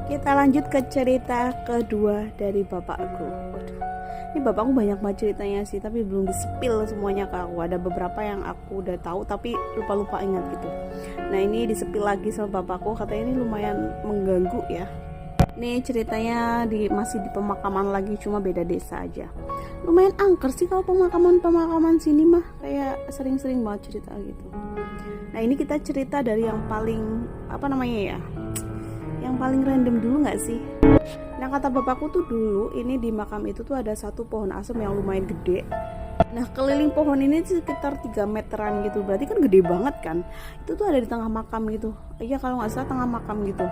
Kita lanjut ke cerita kedua dari bapakku. Waduh, ini bapakku banyak banget ceritanya sih, tapi belum disepil semuanya ke aku. Ada beberapa yang aku udah tahu tapi lupa-lupa ingat gitu. Nah, ini disepil lagi sama bapakku, katanya ini lumayan mengganggu ya. Ini ceritanya masih di pemakaman lagi, cuma beda desa aja. Lumayan angker sih kalau pemakaman sini mah, kayak sering-sering banget cerita gitu. Nah, ini kita cerita dari yang paling apa namanya ya, yang paling random dulu nggak sih? Nah, kata bapakku tuh dulu ini di makam itu tuh ada satu pohon asem yang lumayan gede. Nah, keliling pohon ini sekitar 3 meteran gitu, berarti kan gede banget kan. Itu tuh ada di tengah makam gitu. Iya, kalau nggak salah tengah makam gitu.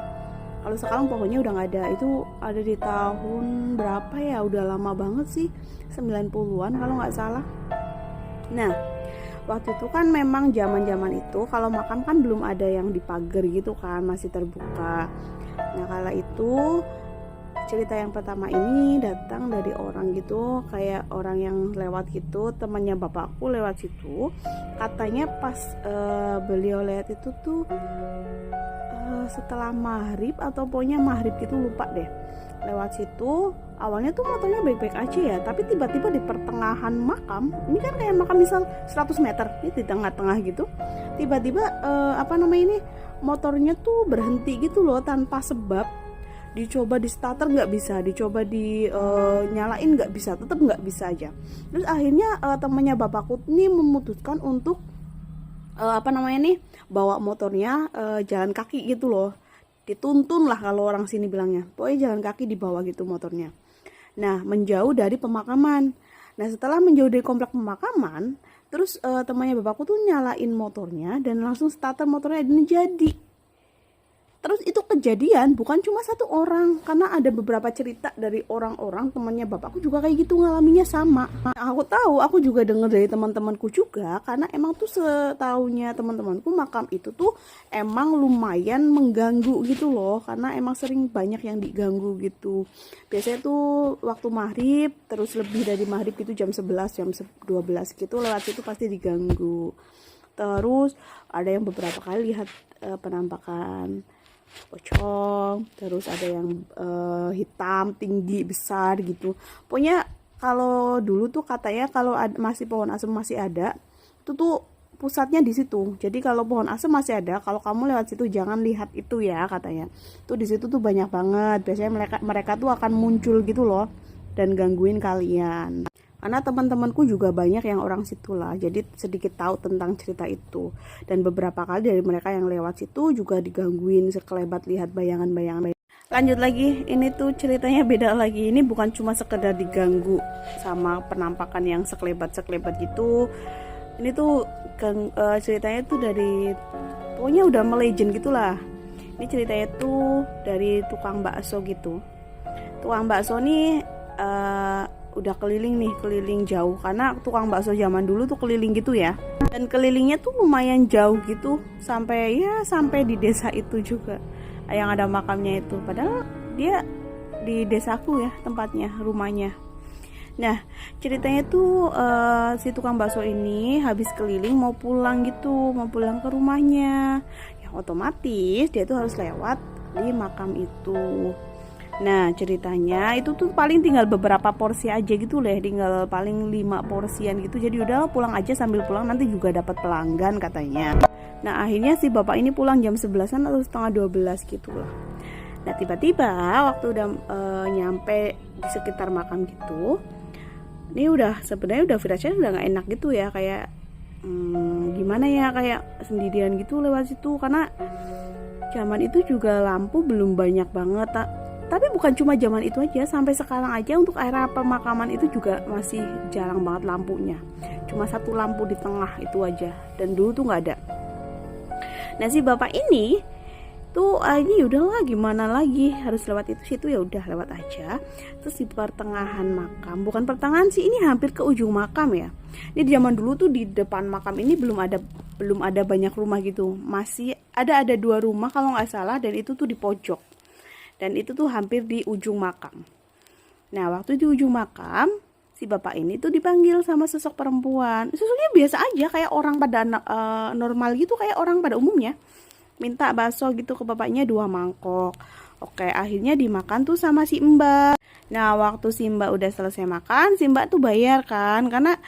Kalau sekarang pohonnya udah nggak ada. Itu ada di tahun berapa ya, udah lama banget sih, 90-an kalau nggak salah. Nah, waktu itu kan memang zaman itu kalau makam kan belum ada yang dipagar gitu kan, masih terbuka. Nah, kala itu cerita yang pertama ini datang dari orang gitu, kayak orang yang lewat gitu, temannya bapakku lewat situ. Katanya pas beliau lihat itu tuh setelah maghrib atau pokoknya maghrib gitu, lupa deh, lewat situ. Awalnya tuh motornya baik-baik aja ya, tapi tiba-tiba di pertengahan makam, ini kan kayak makam misal 100 meter, ini di tengah-tengah gitu, tiba-tiba ini motornya tuh berhenti gitu loh tanpa sebab. Dicoba di starter nggak bisa, dicoba di nyalain nggak bisa, tetap nggak bisa aja. Terus akhirnya temannya bapakku ini memutuskan untuk bawa motornya jalan kaki gitu loh, dituntun lah kalau orang sini bilangnya, pokoknya jalan kaki dibawa gitu motornya. Nah, menjauh dari pemakaman. Nah, setelah menjauh dari komplek pemakaman, terus temannya bapakku tuh nyalain motornya dan langsung starter motornya dan jadi. Terus itu kejadian bukan cuma satu orang, karena ada beberapa cerita dari orang-orang temannya bapakku juga kayak gitu, ngalaminya sama. Nah, aku tahu, aku juga dengar dari teman-temanku juga, karena emang tuh setahunya teman-temanku makam itu tuh emang lumayan mengganggu gitu loh, karena emang sering banyak yang diganggu gitu. Biasanya tuh waktu maghrib, terus lebih dari maghrib itu jam 11, jam 12 gitu, lewat situ pasti diganggu. Terus ada yang beberapa kali lihat penampakan pocong, terus ada yang hitam tinggi besar gitu. Pokoknya kalau dulu tuh katanya kalau masih pohon asem masih ada, itu tuh pusatnya di situ. Jadi kalau pohon asem masih ada, kalau kamu lewat situ jangan lihat itu ya katanya. Tuh di situ tuh banyak banget. Biasanya mereka tuh akan muncul gitu loh dan gangguin kalian. Karena teman-temanku juga banyak yang orang situ lah, jadi sedikit tahu tentang cerita itu. Dan beberapa kali dari mereka yang lewat situ juga digangguin, sekelebat lihat bayangan-bayangan. Lanjut lagi, ini tuh ceritanya beda lagi. Ini bukan cuma sekedar diganggu sama penampakan yang sekelebat-sekelebat gitu. Ini tuh ceritanya tuh dari, pokoknya udah melegend gitulah. Ini ceritanya tuh dari tukang bakso gitu. Tukang bakso nih udah keliling jauh, karena tukang bakso zaman dulu tuh keliling gitu ya, dan kelilingnya tuh lumayan jauh gitu, sampai di desa itu juga yang ada makamnya itu, padahal dia di desaku ya tempatnya, rumahnya. Nah, ceritanya tuh si tukang bakso ini habis keliling mau pulang gitu, mau pulang ke rumahnya, yang otomatis dia tuh harus lewat di makam itu. Nah, ceritanya itu tuh paling tinggal beberapa porsi aja gitu lah, tinggal paling 5 porsian gitu. Jadi udah pulang aja, sambil pulang nanti juga dapat pelanggan katanya. Nah, akhirnya si bapak ini pulang jam 11-an atau setengah 12 gitu lah. Nah, tiba-tiba waktu udah nyampe di sekitar makam gitu, ini sebenarnya udah firasatnya udah nggak enak gitu ya, kayak gimana ya, kayak sendirian gitu lewat situ, karena zaman itu juga lampu belum banyak banget. Tapi bukan cuma zaman itu aja, sampai sekarang aja untuk area pemakaman itu juga masih jarang banget lampunya. Cuma satu lampu di tengah itu aja, dan dulu tuh nggak ada. Nah, si bapak ini tuh ini udahlah, gimana lagi, harus lewat itu situ, ya udah lewat aja. Terus di pertengahan makam, bukan pertengahan sih, ini hampir ke ujung makam ya. Ini di zaman dulu tuh di depan makam ini belum ada banyak rumah gitu, masih ada 2 rumah kalau nggak salah, dan itu tuh di pojok. Dan itu tuh hampir di ujung makam. Nah, waktu di ujung makam, si bapak ini tuh dipanggil sama sosok perempuan. Sosoknya biasa aja, kayak orang pada normal gitu, kayak orang pada umumnya. Minta bakso gitu ke bapaknya 2 mangkok. Oke, akhirnya dimakan tuh sama si Mbak. Nah, waktu si Mbak udah selesai makan, si Mbak tuh bayar kan, karena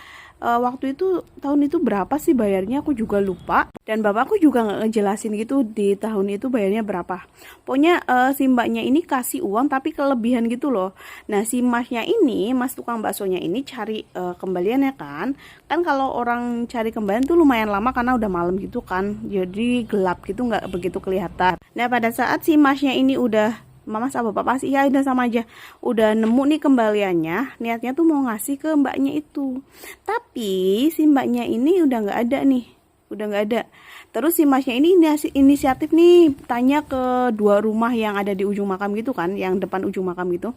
waktu itu tahun itu berapa sih bayarnya aku juga lupa, dan bapakku juga nggak ngejelasin gitu di tahun itu bayarnya berapa. Pokoknya si Mbaknya ini kasih uang tapi kelebihan gitu loh. Nah, si masnya ini, mas tukang baksonya ini cari kembaliannya kan. Kan kalau orang cari kembalian tuh lumayan lama karena udah malam gitu kan, jadi gelap gitu, nggak begitu kelihatan. Nah, pada saat si masnya ini udah, mama sama bapak sih ya udah sama aja, udah nemu nih kembaliannya, niatnya tuh mau ngasih ke mbaknya itu, tapi si mbaknya ini udah nggak ada nih, udah nggak ada. Terus si masnya ini inisiatif nih tanya ke dua rumah yang ada di ujung makam gitu kan, yang depan ujung makam gitu.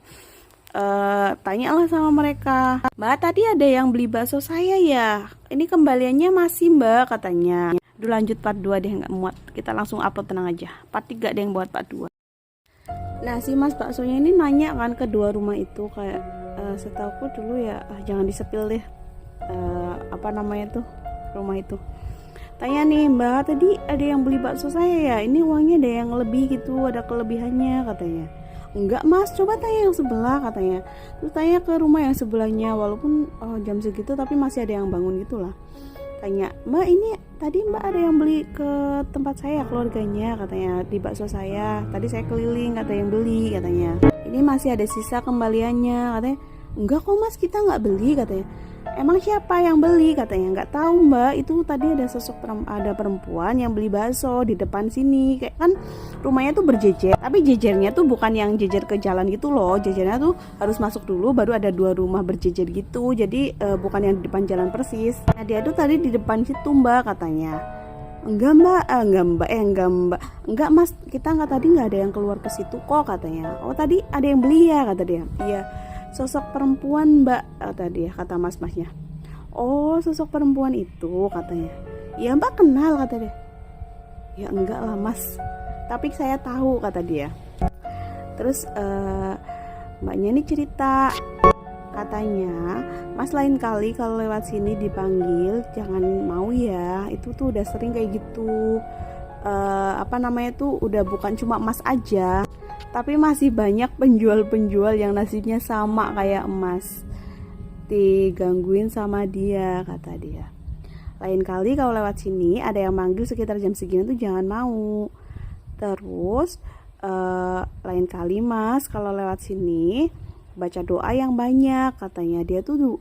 Tanyalah sama mereka, Mbak, tadi ada yang beli bakso saya ya, ini kembaliannya masih Mbak, katanya. Duh, lanjut part 2 deh, nggak muat, kita langsung upload, tenang aja, part 3 deh yang buat part 2. Nah, si mas baksonya ini nanya kan ke dua rumah itu, kayak setauku dulu ya, jangan disepil deh, apa namanya tuh rumah itu. Tanya nih, Mbak, tadi ada yang beli bakso saya ya, ini uangnya ada yang lebih gitu, ada kelebihannya, katanya. Enggak mas, coba tanya yang sebelah, katanya. Terus tanya ke rumah yang sebelahnya, walaupun jam segitu tapi masih ada yang bangun gitulah. Tanya, Mbak, ini tadi Mbak ada yang beli ke tempat saya keluarganya, katanya, di bakso saya. Tadi saya keliling, kata yang beli, katanya. Ini masih ada sisa kembaliannya, katanya. Enggak kok mas, kita nggak beli, katanya. Emang siapa yang beli, katanya. Nggak tahu Mbak, itu tadi ada ada perempuan yang beli bakso di depan sini. Kayak kan rumahnya tuh berjejer, tapi jejernya tuh bukan yang jejer ke jalan gitu loh. Jejernya tuh harus masuk dulu, baru ada dua rumah berjejer gitu. Jadi bukan yang di depan jalan persis. Nah, dia tuh tadi di depan situ Mbak, katanya. Enggak Mbak, enggak mas, kita nggak, tadi nggak ada yang keluar ke situ kok, katanya. Oh, tadi ada yang beli ya, kata dia. Iya, sosok perempuan Mbak, kata dia, kata mas-masnya. Oh, sosok perempuan itu, katanya. Ya Mbak kenal, kata dia. Ya enggak lah mas, tapi saya tahu, kata dia. Terus mbaknya ini cerita, katanya, mas lain kali kalau lewat sini dipanggil jangan mau ya, itu tuh udah sering kayak gitu. Apa namanya tuh, udah bukan cuma mas aja, tapi masih banyak penjual-penjual yang nasibnya sama kayak emas, digangguin sama dia, kata dia. Lain kali kalau lewat sini ada yang manggil sekitar jam segini tuh jangan mau. Terus lain kali mas kalau lewat sini baca doa yang banyak, katanya. Dia tuh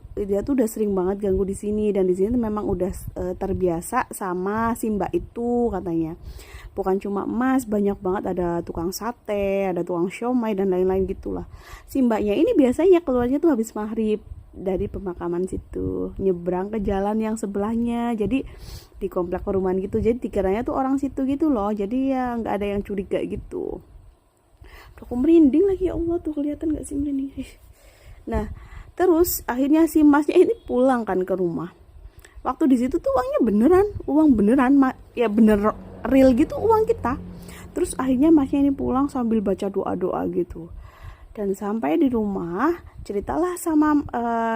udah sering banget ganggu di sini, dan di sini memang udah terbiasa sama si mbak itu, katanya. Bukan cuma emas, banyak banget, ada tukang sate, ada tukang siomay dan lain-lain gitulah. Si mbaknya ini biasanya keluarnya tuh habis maghrib dari pemakaman situ, nyebrang ke jalan yang sebelahnya, jadi di komplek perumahan gitu, jadi dikiranya tuh orang situ gitu loh, jadi ya nggak ada yang curiga gitu. Aku merinding lagi, ya Allah, tuh kelihatan nggak sih merinding. Nah, terus akhirnya si masnya ini pulang kan ke rumah. Waktu di situ tuh uangnya beneran, uang beneran, ya bener real gitu uang kita. Terus akhirnya masnya ini pulang sambil baca doa-doa gitu. Dan sampai di rumah ceritalah sama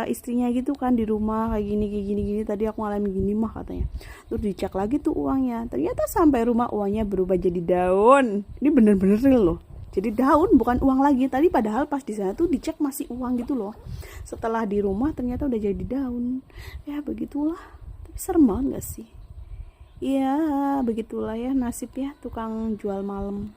istrinya gitu kan, di rumah kayak gini tadi aku ngalamin gini mah, katanya. Terus dicek lagi tuh uangnya, ternyata sampai rumah uangnya berubah jadi daun. Ini bener-bener real loh, jadi daun, bukan uang lagi. Tadi padahal pas di sana tuh dicek masih uang gitu loh, setelah di rumah ternyata udah jadi daun. Ya begitulah, tapi serem banget gak sih? Ya begitulah ya nasib ya tukang jual malam.